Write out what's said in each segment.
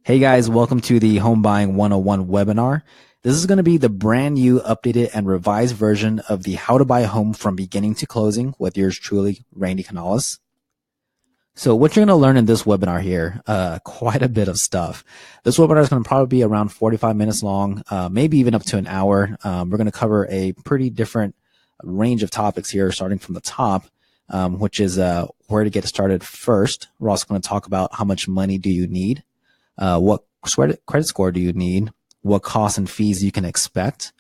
Hey guys, welcome to the Home Buying 101 webinar. This is going to be the brand new, updated, and revised version of the How to Buy a Home from Beginning to Closing with yours truly, Randy Canales. So what you're going to learn in this webinar here, quite a bit of stuff. This webinar is going to probably be around 45 minutes long, maybe even up to an hour. We're going to cover a pretty different range of topics here, starting from the top, which is where to get started first. We're also going to talk about how much money do you need. What credit score do you need? What costs and fees you can expect?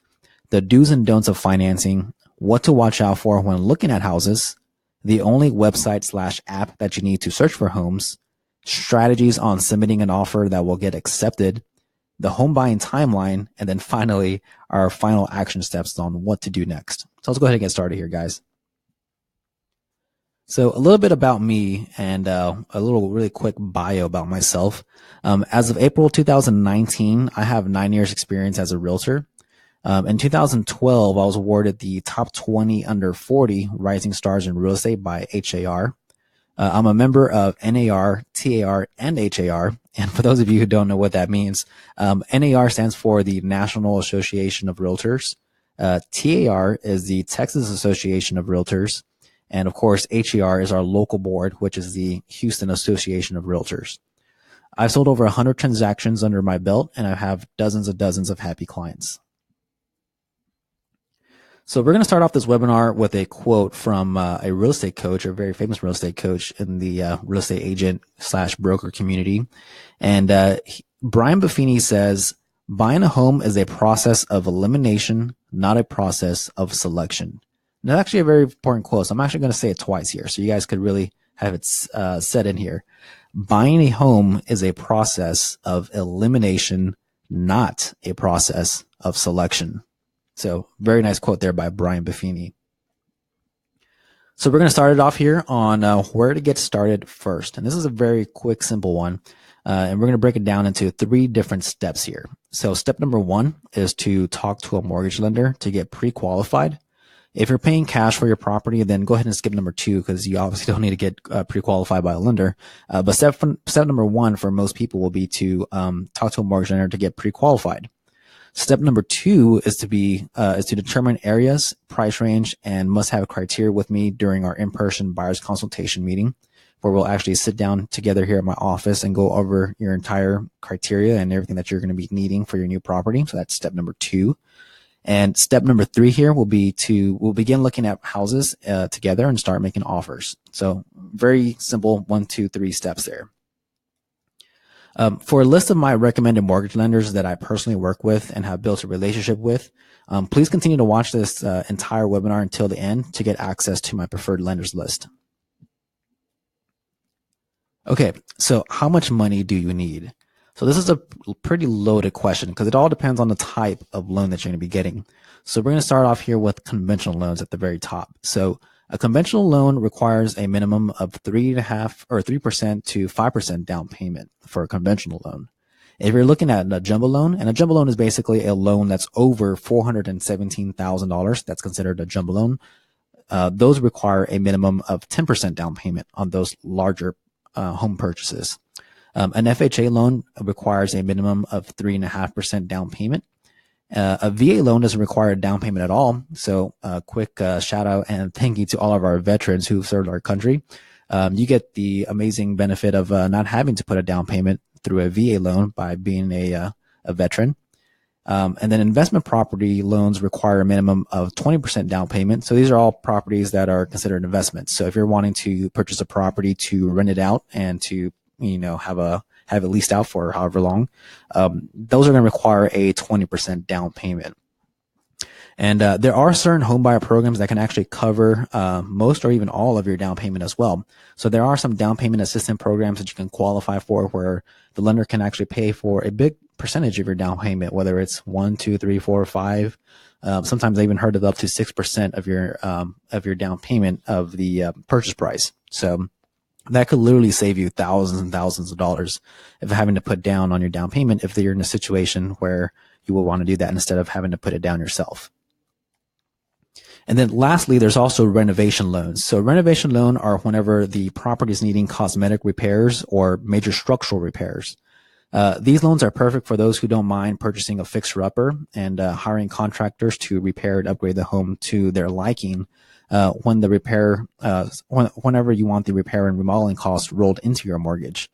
The do's and don'ts of financing, what to watch out for when looking at houses, the only website/app that you need to search for homes, strategies on submitting an offer that will get accepted, the home buying timeline, and then finally, our final action steps on what to do next. So let's go ahead and get started here, guys. So a little bit about me and a little really quick bio about myself. As of April 2019, I have 9 years experience as a realtor. In 2012, I was awarded the top 20 under 40 rising stars in real estate by HAR. I'm a member of NAR, TAR, and HAR. And for those of you who don't know what that means, NAR stands for the National Association of Realtors. TAR is the Texas Association of Realtors. And of course, HAR is our local board, which is the Houston Association of Realtors. I've sold over 100 transactions under my belt, and I have dozens of happy clients. So we're going to start off this webinar with a quote from a real estate coach, a very famous real estate coach in the real estate agent / broker community. And Brian Buffini says, buying a home is a process of elimination, not a process of selection. And that's actually a very important quote. So I'm actually going to say it twice here, so you guys could really have it set in here. Buying a home is a process of elimination, not a process of selection. So very nice quote there by Brian Buffini. So we're going to start it off here on where to get started first. And this is a very quick, simple one. And we're going to break it down into 3 different steps here. So step number 1 is to talk to a mortgage lender to get pre-qualified. If you're paying cash for your property, then go ahead and skip number 2 because you obviously don't need to get pre-qualified by a lender. But step number 1 for most people will be to talk to a mortgage lender to get pre-qualified. Step number 2 is to determine areas, price range, and must-have criteria with me during our in-person buyer's consultation meeting, where we'll actually sit down together here at my office and go over your entire criteria and everything that you're going to be needing for your new property. So that's step number 2. And step number 3 here will be we'll begin looking at houses together and start making offers. So very simple 1, 2, 3 steps there. For a list of my recommended mortgage lenders that I personally work with and have built a relationship with, please continue to watch this entire webinar until the end to get access to my preferred lenders list. Okay, so how much money do you need? So this is a pretty loaded question because it all depends on the type of loan that you're going to be getting. So we're going to start off here with conventional loans at the very top. So a conventional loan requires a minimum of 3% to 5% down payment for a conventional loan. If you're looking at a jumbo loan, and a jumbo loan is basically a loan that's over $417,000, that's considered a jumbo loan. Those require a minimum of 10% down payment on those larger home purchases. An FHA loan requires a minimum of 3.5% down payment. A VA loan doesn't require a down payment at all. So a quick shout out and thank you to all of our veterans who've served our country. You get the amazing benefit of not having to put a down payment through a VA loan by being a veteran. And then investment property loans require a minimum of 20% down payment. So these are all properties that are considered investments. So if you're wanting to purchase a property to rent it out and to have it leased out for however long, those are going to require a 20% down payment. And there are certain home buyer programs that can actually cover most or even all of your down payment as well. So there are some down payment assistance programs that you can qualify for where the lender can actually pay for a big percentage of your down payment, whether it's 1, 2, 3, 4, 5. Sometimes I even heard of up to 6% of your down payment of the purchase price. So that could literally save you thousands and thousands of dollars if having to put down on your down payment if you're in a situation where you will want to do that instead of having to put it down yourself. And then lastly, there's also renovation loans. So renovation loan are whenever the property is needing cosmetic repairs or major structural repairs. These loans are perfect for those who don't mind purchasing a fixer-upper and hiring contractors to repair and upgrade the home to their liking when the repair, whenever you want the repair and remodeling costs rolled into your mortgage.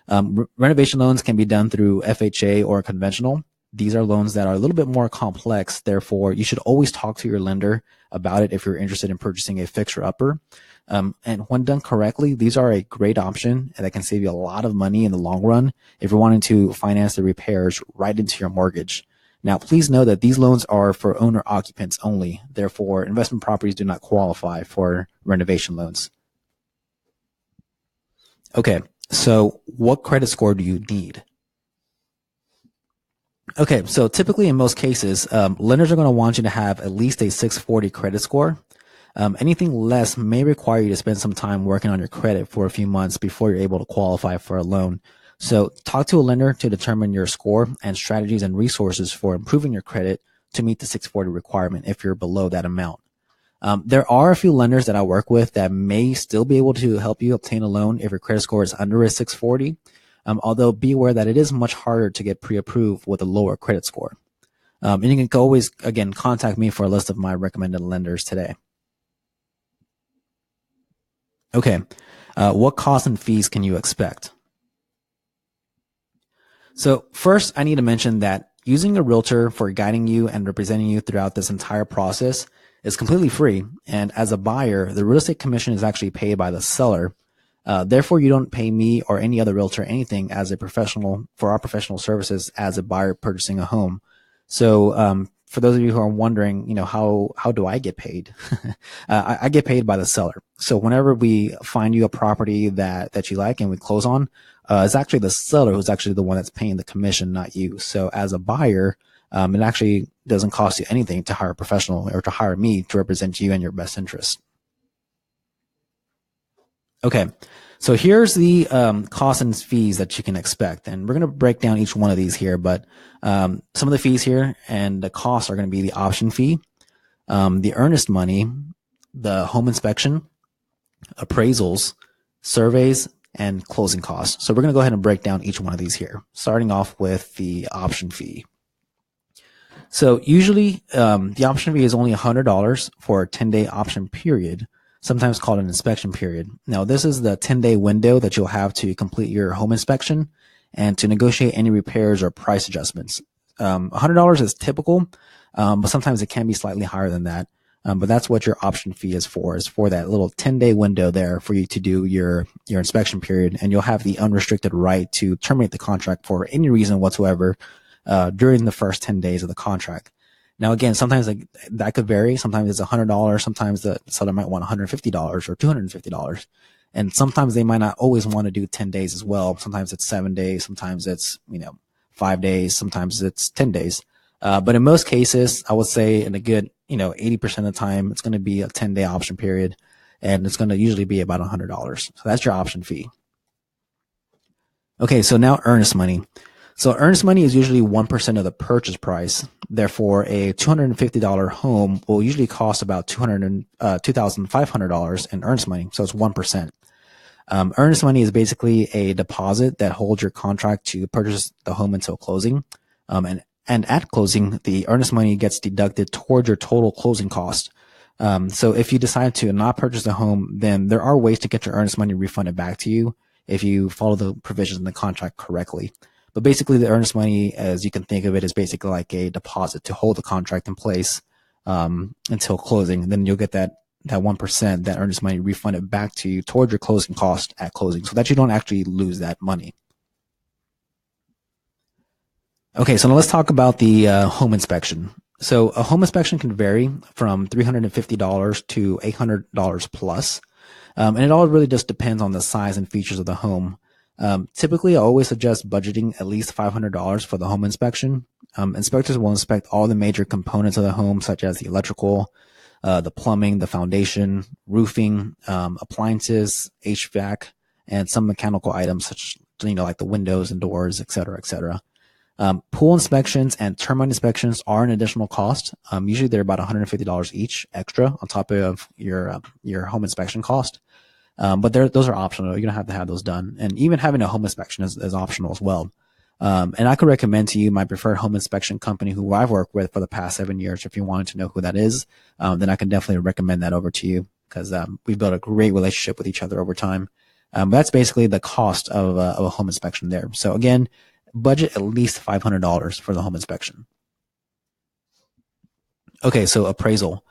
Renovation loans can be done through FHA or conventional. These are loans that are a little bit more complex. Therefore, you should always talk to your lender about it if you're interested in purchasing a fixer-upper. And when done correctly, these are a great option and that can save you a lot of money in the long run if you're wanting to finance the repairs right into your mortgage. Now, please know that these loans are for owner occupants only. Therefore, investment properties do not qualify for renovation loans. Okay, so what credit score do you need? Okay, so typically in most cases, lenders are going to want you to have at least a 640 credit score. Anything less may require you to spend some time working on your credit for a few months before you're able to qualify for a loan. So talk to a lender to determine your score and strategies and resources for improving your credit to meet the 640 requirement if you're below that amount. There are a few lenders that I work with that may still be able to help you obtain a loan if your credit score is under a 640. Although be aware that it is much harder to get pre-approved with a lower credit score. And you can always, again, contact me for a list of my recommended lenders today. Okay, what costs and fees can you expect? So first, I need to mention that using a realtor for guiding you and representing you throughout this entire process is completely free. And as a buyer, the real estate commission is actually paid by the seller. Therefore, you don't pay me or any other realtor anything as a professional for our professional services as a buyer purchasing a home. So for those of you who are wondering, how do I get paid? I get paid by the seller. So whenever we find you a property that you like and we close on, it's actually the seller who's actually the one that's paying the commission, not you. So as a buyer, it actually doesn't cost you anything to hire a professional or to hire me to represent you and your best interest. Okay, so here's the costs and fees that you can expect. And we're going to break down each one of these here, but some of the fees here and the costs are going to be the option fee, the earnest money, the home inspection, appraisals, surveys, and closing costs. So we're going to go ahead and break down each one of these here, starting off with the option fee. So usually the option fee is only $100 for a 10-day option period, sometimes called an inspection period. Now, this is the 10-day window that you'll have to complete your home inspection and to negotiate any repairs or price adjustments. $100 is typical, but sometimes it can be slightly higher than that. But that's what your option fee is for that little 10-day window there for you to do your inspection period. And you'll have the unrestricted right to terminate the contract for any reason whatsoever during the first 10 days of the contract. Now, again, sometimes that could vary. Sometimes it's $100. Sometimes the seller might want $150 or $250. And sometimes they might not always want to do 10 days as well. Sometimes it's 7 days. Sometimes it's, 5 days. Sometimes it's 10 days. But in most cases, I would say in a good, 80% of the time, it's going to be a 10-day option period, and it's going to usually be about $100. So that's your option fee. Okay, so now earnest money. So earnest money is usually 1% of the purchase price. Therefore, a $250 home will usually cost about $2,500 in earnest money. So it's 1%. Earnest money is basically a deposit that holds your contract to purchase the home until closing. And at closing, the earnest money gets deducted towards your total closing cost. So if you decide to not purchase the home, then there are ways to get your earnest money refunded back to you if you follow the provisions in the contract correctly. But basically, the earnest money, as you can think of it, is basically like a deposit to hold the contract in place until closing. Then you'll get that 1%, that earnest money refunded back to you towards your closing cost at closing, so that you don't actually lose that money. Okay, so now let's talk about the home inspection. So a home inspection can vary from $350 to $800 plus. And it all really just depends on the size and features of the home. Typically, I always suggest budgeting at least $500 for the home inspection. Inspectors will inspect all the major components of the home, such as the electrical, the plumbing, the foundation, roofing, appliances, HVAC, and some mechanical items such, like the windows and doors, et cetera, et cetera. Pool inspections and termite inspections are an additional cost. Usually they're about $150 each extra on top of your home inspection cost. But those are optional. You don't have to have those done. And even having a home inspection is optional as well. And I could recommend to you my preferred home inspection company who I've worked with for the past 7 years. If you wanted to know who that is, then I can definitely recommend that over to you because we've built a great relationship with each other over time. That's basically the cost of a home inspection there. So again, budget at least $500 for the home inspection. Okay, so appraisal.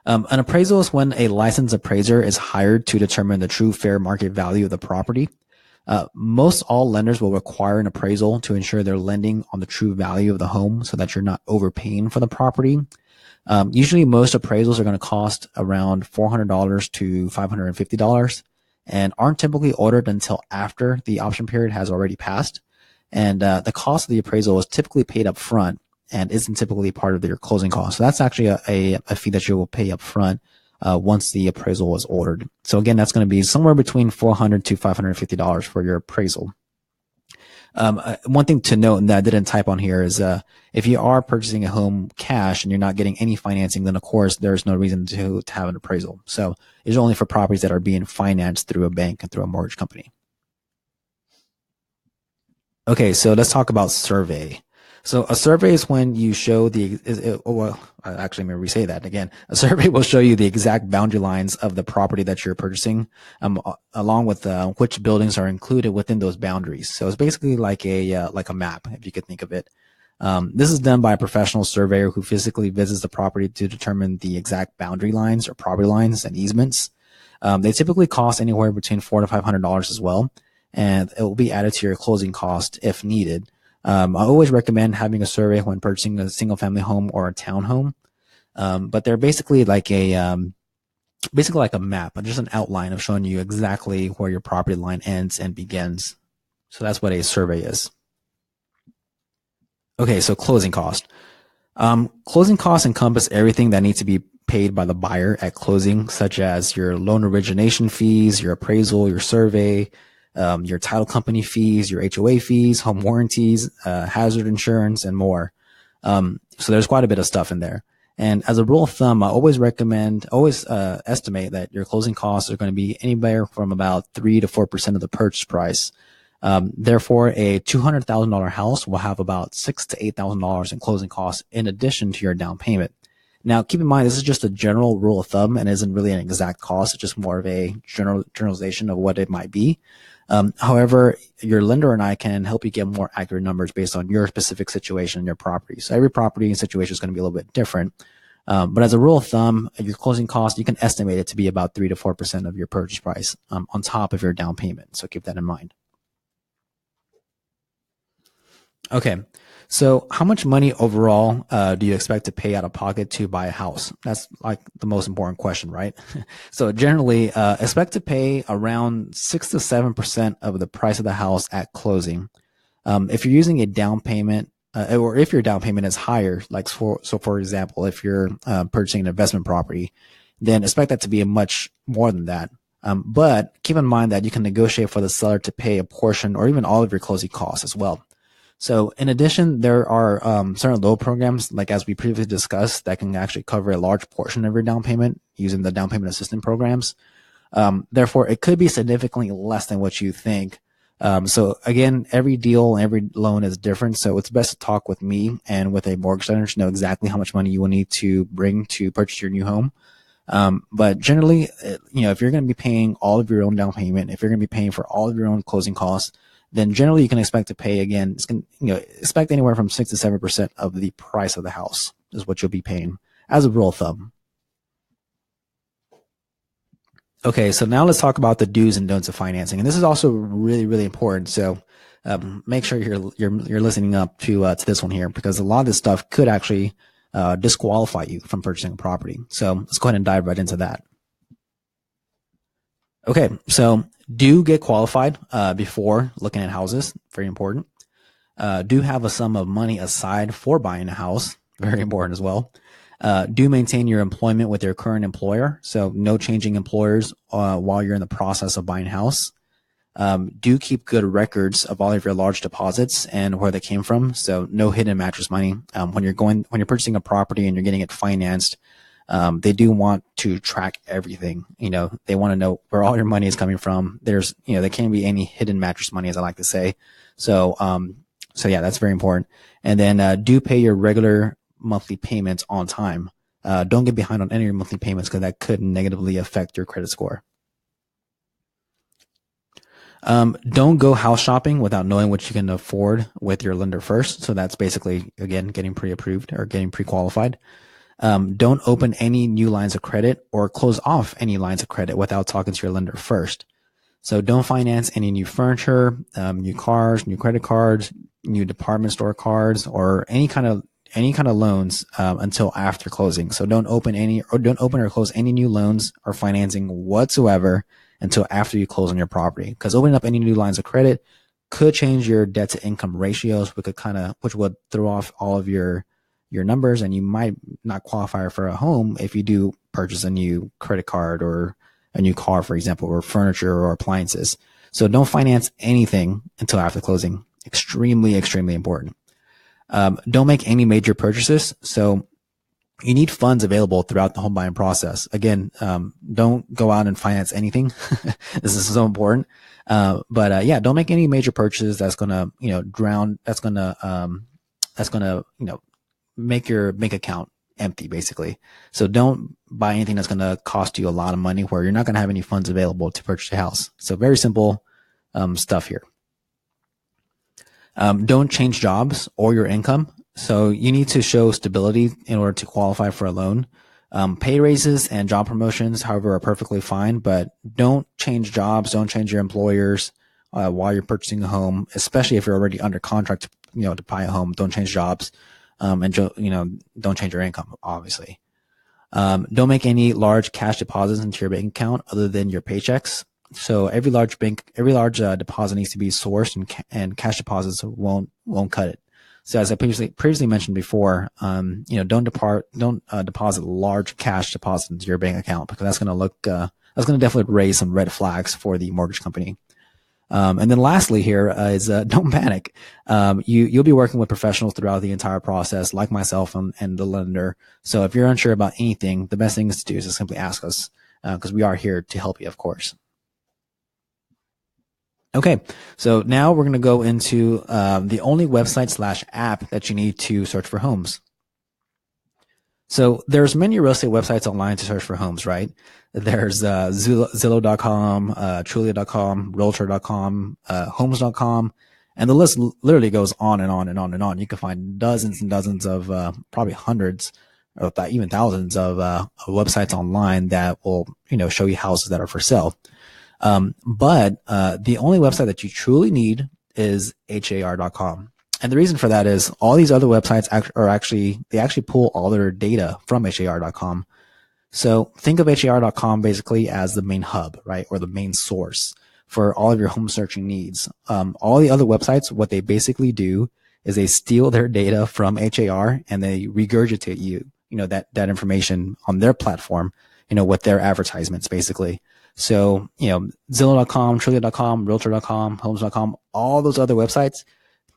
An appraisal is when a licensed appraiser is hired to determine the true fair market value of the property. Most all lenders will require an appraisal to ensure they're lending on the true value of the home so that you're not overpaying for the property. Usually most appraisals are going to cost around $400 to $550 and aren't typically ordered until after the option period has already passed. And the cost of the appraisal is typically paid up front and isn't typically part of your closing cost. So that's actually a fee that you will pay up front once the appraisal is ordered. So again, that's going to be somewhere between $400 to $550 for your appraisal. One thing to note that I didn't type on here is if you are purchasing a home cash and you're not getting any financing, then of course there's no reason to have an appraisal. So it's only for properties that are being financed through a bank and through a mortgage company. Okay, so let's talk about survey. So a survey is when you show actually, let me re-say that again. A survey will show you the exact boundary lines of the property that you're purchasing, along with which buildings are included within those boundaries. So it's basically like a map, if you could think of it. This is done by a professional surveyor who physically visits the property to determine the exact boundary lines or property lines and easements. They typically cost anywhere between $400 to $500 as well, and it will be added to your closing cost if needed. I always recommend having a survey when purchasing a single family home or a townhome. But they're basically like a map, just an outline of showing you exactly where your property line ends and begins. So that's what a survey is. Okay, so closing cost. Closing costs encompass everything that needs to be paid by the buyer at closing, such as your loan origination fees, your appraisal, your survey, your title company fees, your HOA fees, home warranties, hazard insurance, and more. So there's quite a bit of stuff in there. And as a rule of thumb, I always estimate that your closing costs are going to be anywhere from about 3 to 4% of the purchase price. Therefore, a $200,000 house will have about $6,000 to $8,000 in closing costs in addition to your down payment. Now, keep in mind, this is just a general rule of thumb and isn't really an exact cost. It's just more of a generalization of what it might be. However, your lender and I can help you get more accurate numbers based on your specific situation and your property. So every property and situation is going to be a little bit different. But as a rule of thumb, your closing cost, you can estimate it to be about 3 to 4% of your purchase price on top of your down payment. So keep that in mind. Okay. So how much money overall do you expect to pay out of pocket to buy a house? That's like the most important question, right? So generally, expect to pay around 6 to 7% of the price of the house at closing. If you're using a down payment, or if your down payment is higher, like for example, if you're purchasing an investment property, then expect that to be a much more than that. But keep in mind that you can negotiate for the seller to pay a portion or even all of your closing costs as well. So in addition, there are certain loan programs, like as we previously discussed, that can actually cover a large portion of your down payment using the down payment assistance programs. Therefore, it could be significantly less than what you think. So again, every deal, every loan is different. So it's best to talk with me and with a mortgage lender to know exactly how much money you will need to bring to purchase your new home. But generally, if you're going to be paying all of your own down payment, if you're going to be paying for all of your own closing costs, then generally you can expect to pay expect anywhere from 6 to 7% of the price of the house is what you'll be paying as a rule of thumb. Okay, so now let's talk about the do's and don'ts of financing, and this is also really, really important. So make sure you're listening up to this one here, because a lot of this stuff could actually disqualify you from purchasing a property. So let's go ahead and dive right into that. Okay, so do get qualified before looking at houses. Very important. Do have a sum of money aside for buying a house. Very important as well. Do maintain your employment with your current employer. So no changing employers while you're in the process of buying a house. Do keep good records of all of your large deposits and where they came from. So no hidden mattress money. When you're purchasing a property and you're getting it financed, they do want to track everything. They want to know where all your money is coming from. There can't be any hidden mattress money, as I like to say. So, So yeah, that's very important. And then do pay your regular monthly payments on time. Don't get behind on any of your monthly payments because that could negatively affect your credit score. Don't go house shopping without knowing what you can afford with your lender first. So that's basically, again, getting pre-approved or getting pre-qualified. Don't open any new lines of credit or close off any lines of credit without talking to your lender first. So don't finance any new furniture, new cars, new credit cards, new department store cards, or any kind of loans until after closing. So don't open or close any new loans or financing whatsoever until after you close on your property. Because opening up any new lines of credit could change your debt to income ratios, which would throw off all of your numbers, and you might not qualify for a home if you do purchase a new credit card or a new car, for example, or furniture or appliances. So don't finance anything until after closing. Extremely, extremely important. Don't make any major purchases. So you need funds available throughout the home buying process. Again, don't go out and finance anything. This is so important. But yeah, don't make any major purchases that's gonna, make your bank account empty, basically. So don't buy anything that's going to cost you a lot of money where you're not going to have any funds available to purchase a house. So very simple stuff here. Don't change jobs or your income. So you need to show stability in order to qualify for a loan. Pay raises and job promotions, however, are perfectly fine, but don't change jobs, don't change your employers while you're purchasing a home, especially if you're already under contract, to buy a home. Don't change jobs. And don't change your income, obviously. Don't make any large cash deposits into your bank account other than your paychecks. So every large deposit needs to be sourced, and cash deposits won't cut it. So as I previously mentioned before, don't deposit large cash deposits into your bank account, because that's going to definitely raise some red flags for the mortgage company. And then lastly here is don't panic. You'll be working with professionals throughout the entire process, like myself and the lender. So if you're unsure about anything, the best thing to do is to simply ask us, because we are here to help you, of course. Okay, so now we're going to go into the only website/app that you need to search for homes. So there's many real estate websites online to search for homes, right? There's Zillow.com, Trulia.com, Realtor.com, Homes.com, and the list literally goes on and on and on and on. You can find dozens and dozens of, probably hundreds, or even thousands of websites online that will, show you houses that are for sale. But the only website that you truly need is HAR.com. And the reason for that is all these other websites actually pull all their data from HAR.com. So think of HAR.com basically as the main hub, right? Or the main source for all of your home searching needs. All the other websites, what they basically do is they steal their data from HAR and they regurgitate that information on their platform, with their advertisements, basically. So, Zillow.com, Trulia.com, Realtor.com, Homes.com, all those other websites,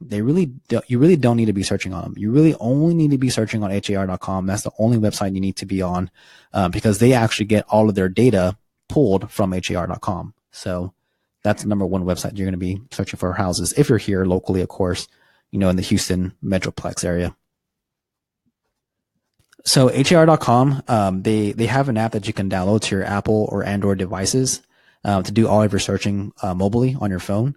you really don't need to be searching on them. You really only need to be searching on HAR.com. That's the only website you need to be on, because they actually get all of their data pulled from HAR.com. So that's the number one website you're going to be searching for houses if you're here locally, of course, in the Houston Metroplex area. So HAR.com, they have an app that you can download to your Apple or Android devices to do all of your searching mobilely on your phone.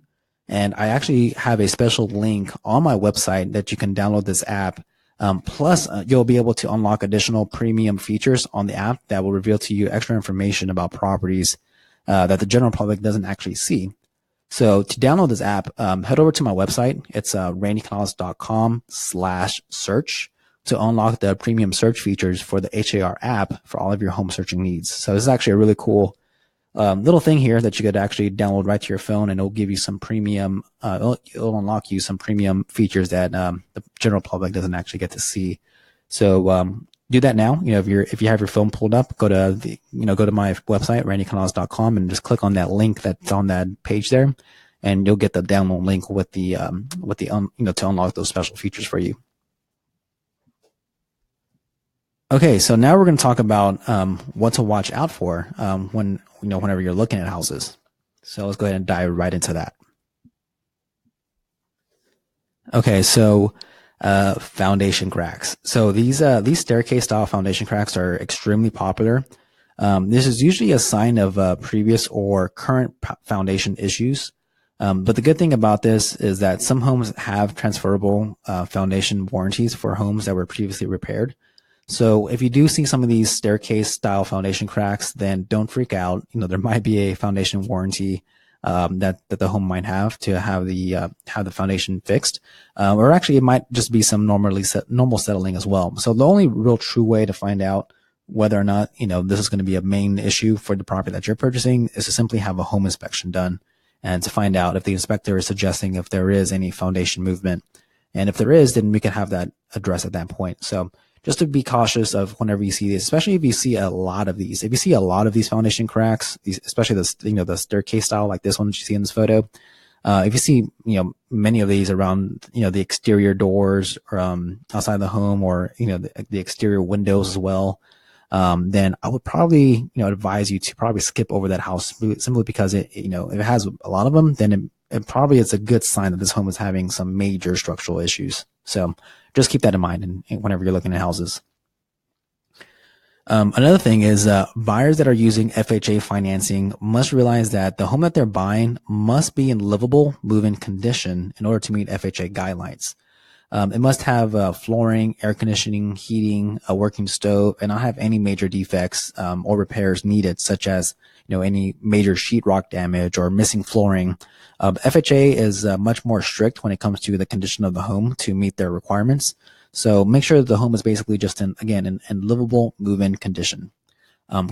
And I actually have a special link on my website that you can download this app. Plus, you'll be able to unlock additional premium features on the app that will reveal to you extra information about properties that the general public doesn't actually see. So to download this app, head over to my website. It's randycanales.com/search to unlock the premium search features for the HAR app for all of your home searching needs. So this is actually a really cool little thing here that you could actually download right to your phone, and it'll give you some premium, it'll unlock you some premium features that the general public doesn't actually get to see. So do that now. If you have your phone pulled up, go to my website, randycanales.com, and just click on that link that's on that page there, and you'll get the download link with the to unlock those special features for you. Okay, so now we're going to talk about what to watch out for whenever you're looking at houses. So let's go ahead and dive right into that. Okay, so foundation cracks. So these staircase style foundation cracks are extremely popular. This is usually a sign of previous or current foundation issues. But the good thing about this is that some homes have transferable foundation warranties for homes that were previously repaired. So if you do see some of these staircase style foundation cracks, then don't freak out. You know, there might be a foundation warranty that the home might have to have the foundation fixed, or actually it might just be some normal settling as well. So the only real true way to find out whether or not this is going to be a main issue for the property that you're purchasing is to simply have a home inspection done and to find out if the inspector is suggesting if there is any foundation movement, and if there is, then we can have that addressed at that point. So just to be cautious of whenever you see these, especially if you see a lot of these. If you see a lot of these foundation cracks, especially the staircase style like this one that you see in this photo, if you see many of these around the exterior doors outside the home, or the exterior windows as well, then I would probably advise you to probably skip over that house simply because if it has a lot of them, then it probably is a good sign that this home is having some major structural issues. So just keep that in mind whenever you're looking at houses. Another thing is buyers that are using FHA financing must realize that the home that they're buying must be in livable move-in condition in order to meet FHA guidelines. It must have flooring, air conditioning, heating, a working stove, and not have any major defects or repairs needed, such as any major sheetrock damage or missing flooring. FHA is much more strict when it comes to the condition of the home to meet their requirements. So make sure that the home is basically just in livable move-in condition.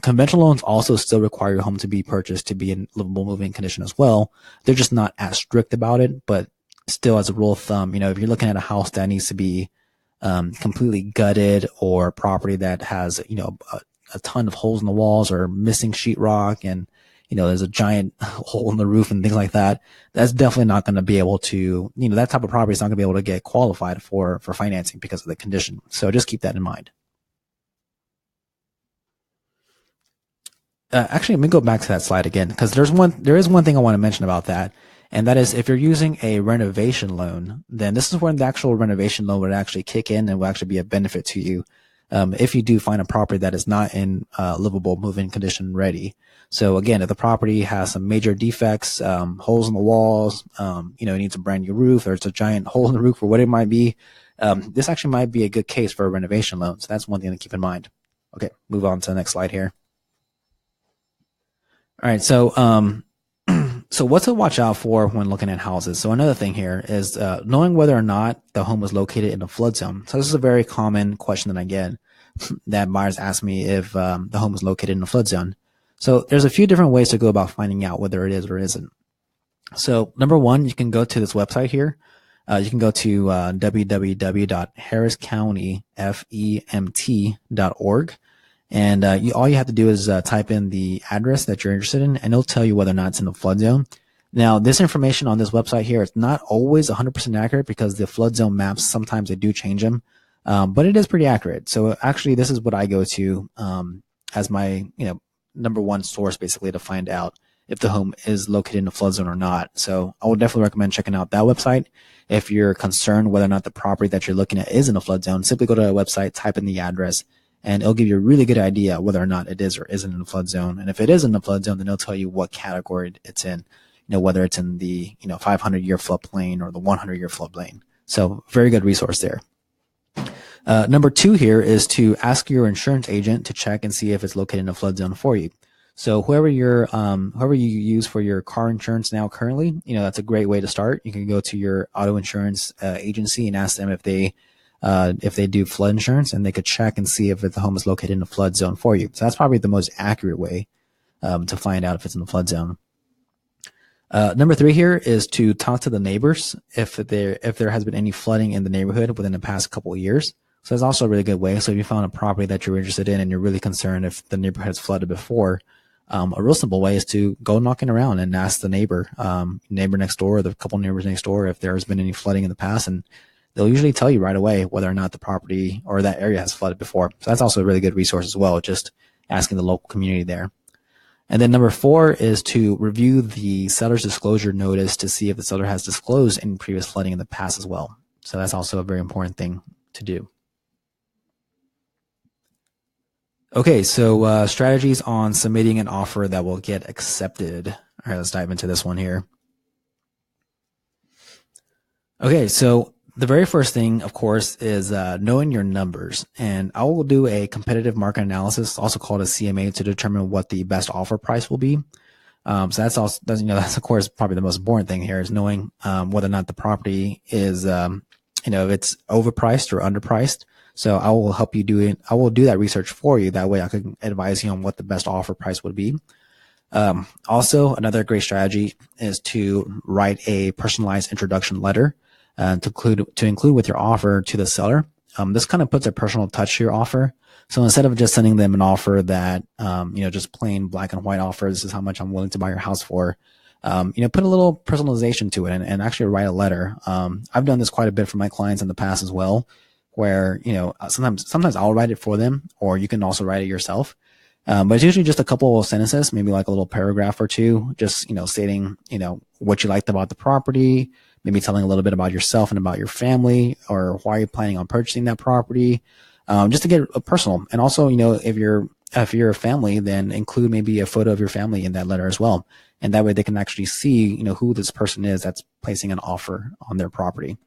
Conventional loans also still require your home to be purchased to be in livable move-in condition as well. They're just not as strict about it, but still, as a rule of thumb, if you're looking at a house that needs to be completely gutted, or property that has a ton of holes in the walls or missing sheetrock, and there's a giant hole in the roof and things like that, that's definitely not going to be able to, that type of property is not going to be able to get qualified for financing because of the condition. So just keep that in mind. Actually, let me go back to that slide again, because there is one thing I want to mention about that. And that is, if you're using a renovation loan, then this is when the actual renovation loan would actually kick in and will actually be a benefit to you. If you do find a property that is not in livable move-in condition ready. So again, if the property has some major defects, holes in the walls, it needs a brand new roof, or it's a giant hole in the roof, or what it might be, this actually might be a good case for a renovation loan. So that's one thing to keep in mind. Okay, move on to the next slide here. All right, so so what to watch out for when looking at houses. So another thing here is knowing whether or not the home was located in a flood zone. So this is a very common question that I get, that buyers ask me if the home is located in a flood zone. So there's a few different ways to go about finding out whether it is or isn't. So number one, you can go to this website here. You can go to www.harriscountyfemt.org. And all you have to do is type in the address that you're interested in, and it'll tell you whether or not it's in the flood zone. Now, this information on this website here, it's not always 100% accurate, because the flood zone maps, sometimes they do change them, but it is pretty accurate. So actually, this is what I go to as my number one source, basically, to find out if the home is located in a flood zone or not. So I would definitely recommend checking out that website. If you're concerned whether or not the property that you're looking at is in a flood zone, simply go to the website, type in the address, and it'll give you a really good idea whether or not it is or isn't in a flood zone. And if it is in a flood zone, then it'll tell you what category it's in, whether it's in the 500-year floodplain or the 100-year floodplain. So very good resource there. Number two here is to ask your insurance agent to check and see if it's located in a flood zone for you. So whoever you use for your car insurance now currently, that's a great way to start. You can go to your auto insurance agency and ask them if they do flood insurance, and they could check and see if the home is located in a flood zone for you. So that's probably the most accurate way to find out if it's in the flood zone. Number three here is to talk to the neighbors if there has been any flooding in the neighborhood within the past couple of years. So that's also a really good way. So if you found a property that you're interested in and you're really concerned if the neighborhood has flooded before, a real simple way is to go knocking around and ask the neighbor next door, or the couple neighbors next door, if there's been any flooding in the past, and they'll usually tell you right away whether or not the property or that area has flooded before. So that's also a really good resource as well, just asking the local community there. And then number four is to review the seller's disclosure notice to see if the seller has disclosed any previous flooding in the past as well. So that's also a very important thing to do. Okay, so strategies on submitting an offer that will get accepted. All right, let's dive into this one here. Okay, so the very first thing, of course, is knowing your numbers. And I will do a competitive market analysis, also called a CMA, to determine what the best offer price will be. So that's also, that's of course probably the most important thing here, is knowing whether or not the property is, if it's overpriced or underpriced. So I will help you do it. I will do that research for you. That way I can advise you on what the best offer price would be. Also, another great strategy is to write a personalized introduction letter to include with your offer to the seller. This kind of puts a personal touch to your offer. So instead of just sending them an offer that, just plain black and white offer, this is how much I'm willing to buy your house for, put a little personalization to it and actually write a letter. I've done this quite a bit for my clients in the past as well, where, sometimes I'll write it for them, or you can also write it yourself. But it's usually just a couple of sentences, maybe like a little paragraph or two, just, stating, what you liked about the property, maybe telling a little bit about yourself and about your family, or why you're planning on purchasing that property, just to get personal. And also, if you're a family, then include maybe a photo of your family in that letter as well. And that way they can actually see, who this person is that's placing an offer on their property.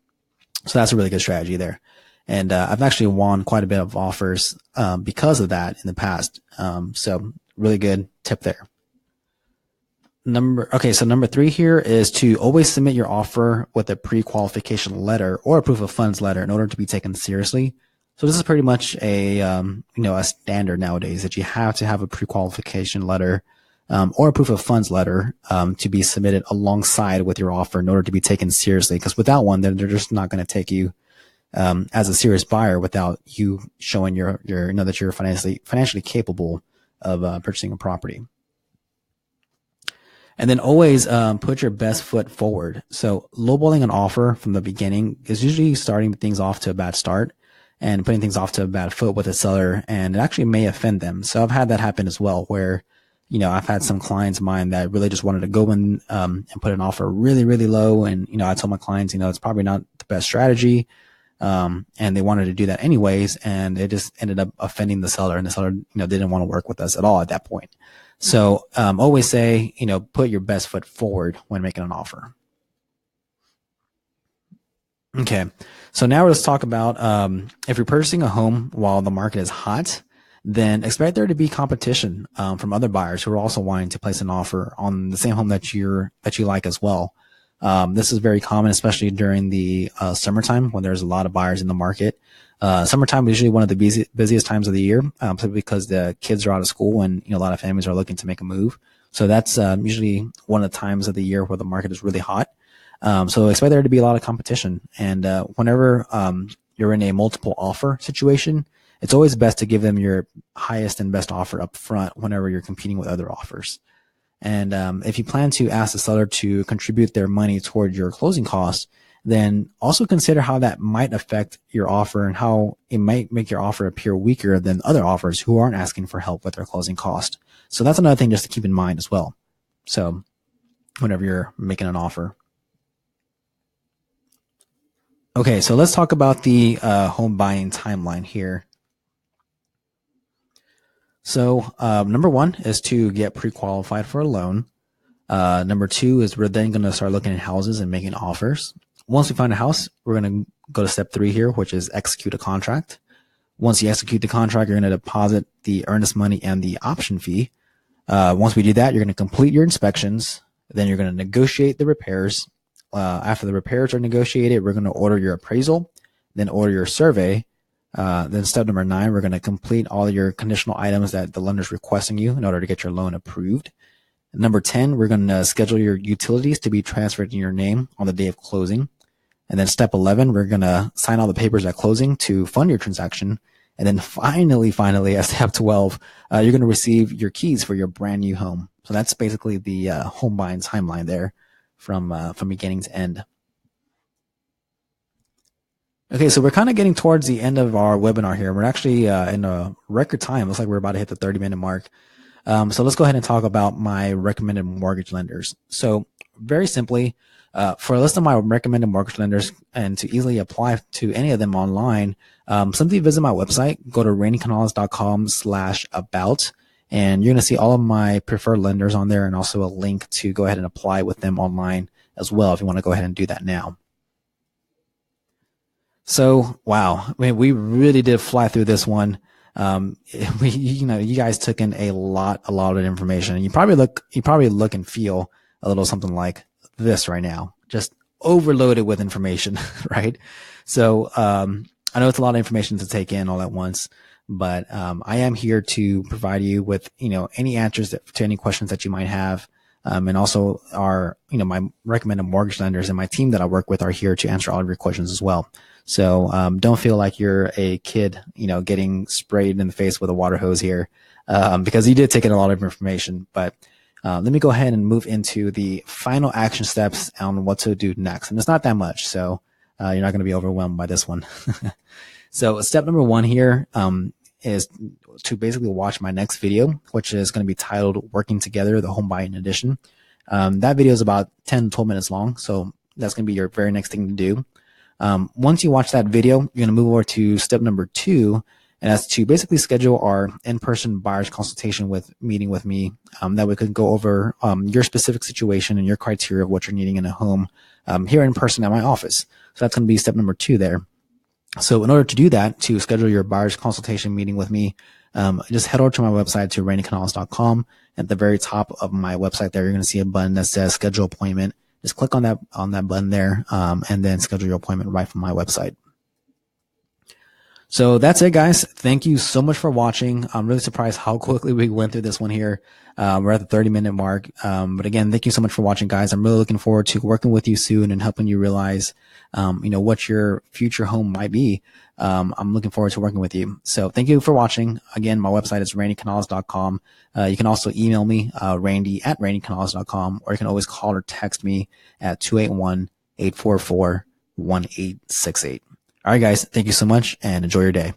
So that's a really good strategy there. And I've actually won quite a bit of offers because of that in the past. So really good tip there. Number 3 here is to always submit your offer with a pre-qualification letter or a proof of funds letter in order to be taken seriously. So this is pretty much a standard nowadays, that you have to have a pre-qualification letter or a proof of funds letter to be submitted alongside with your offer in order to be taken seriously. Because without one, then they're just not going to take you as a serious buyer without you showing that you're financially capable of purchasing a property. And then always put your best foot forward. So lowballing an offer from the beginning is usually starting things off to a bad start and putting things off to a bad foot with a seller, and it actually may offend them. So I've had that happen as well, where I've had some clients of mine that really just wanted to go in and put an offer really, really low, and I told my clients, it's probably not the best strategy. And they wanted to do that anyways, and it just ended up offending the seller, and the seller, didn't want to work with us at all at that point. So, always say, put your best foot forward when making an offer. Okay. So now let's talk about, if you're purchasing a home while the market is hot, then expect there to be competition, from other buyers who are also wanting to place an offer on the same home that you like as well. This is very common, especially during the summertime when there's a lot of buyers in the market. Summertime is usually one of the busiest times of the year, simply because the kids are out of school and a lot of families are looking to make a move. So that's usually one of the times of the year where the market is really hot. So expect there to be a lot of competition. And whenever you're in a multiple offer situation, it's always best to give them your highest and best offer up front whenever you're competing with other offers. And if you plan to ask the seller to contribute their money toward your closing costs, then also consider how that might affect your offer and how it might make your offer appear weaker than other offers who aren't asking for help with their closing cost. So that's another thing just to keep in mind as well. So whenever you're making an offer. Okay, so let's talk about the home buying timeline here. So number 1 is to get pre-qualified for a loan. Number 2 is we're then going to start looking at houses and making offers. Once we find a house, we're going to go to step 3 here, which is execute a contract. Once you execute the contract, you're going to deposit the earnest money and the option fee. Once we do that, you're going to complete your inspections. Then you're going to negotiate the repairs. After the repairs are negotiated, we're going to order your appraisal, then order your survey. Then step number 9, we're going to complete all your conditional items that the lender's requesting you in order to get your loan approved. Number 10, we're going to schedule your utilities to be transferred in your name on the day of closing. And then step 11, we're going to sign all the papers at closing to fund your transaction. And then finally, at step 12, you're going to receive your keys for your brand new home. So that's basically the home buying timeline there from beginning to end. Okay, so we're kind of getting towards the end of our webinar here. We're actually in a record time. Looks like we're about to hit the 30-minute mark. So let's go ahead and talk about my recommended mortgage lenders. So very simply, for a list of my recommended mortgage lenders and to easily apply to any of them online, simply visit my website, go to randycanales.com/about, and you're going to see all of my preferred lenders on there and also a link to go ahead and apply with them online as well if you want to go ahead and do that now. So, wow, I mean, we really did fly through this one. You guys took in a lot of information. You probably look and feel a little something like this right now, just overloaded with information, right? So, I know it's a lot of information to take in all at once, but, I am here to provide you with, any answers to any questions that you might have. And also my recommended mortgage lenders and my team that I work with are here to answer all of your questions as well. So, don't feel like you're a kid, getting sprayed in the face with a water hose here, because you did take in a lot of information. But, let me go ahead and move into the final action steps on what to do next. And it's not that much. So, you're not going to be overwhelmed by this one. So step number 1 here, is to basically watch my next video, which is going to be titled Working Together, the Home Buying Edition. That video is about 10 to 12 minutes long. So that's going to be your very next thing to do. Once you watch that video, you're going to move over to step number 2, and that's to basically schedule our in-person buyer's consultation meeting with me. That we could go over, your specific situation and your criteria of what you're needing in a home, here in person at my office. So that's going to be step number 2 there. So in order to do that, to schedule your buyer's consultation meeting with me, just head over to my website to randycanales.com. At the very top of my website there, you're going to see a button that says schedule appointment. Just click on that button there, and then schedule your appointment right from my website. So that's it, guys. Thank you so much for watching. I'm really surprised how quickly we went through this one here. We're at the 30-minute mark. But again, thank you so much for watching, guys. I'm really looking forward to working with you soon and helping you realize, what your future home might be. I'm looking forward to working with you. So thank you for watching. Again, my website is randycanales.com. You can also email me, randy@randycanales.com, or you can always call or text me at 281-844-1868. All right, guys. Thank you so much and enjoy your day.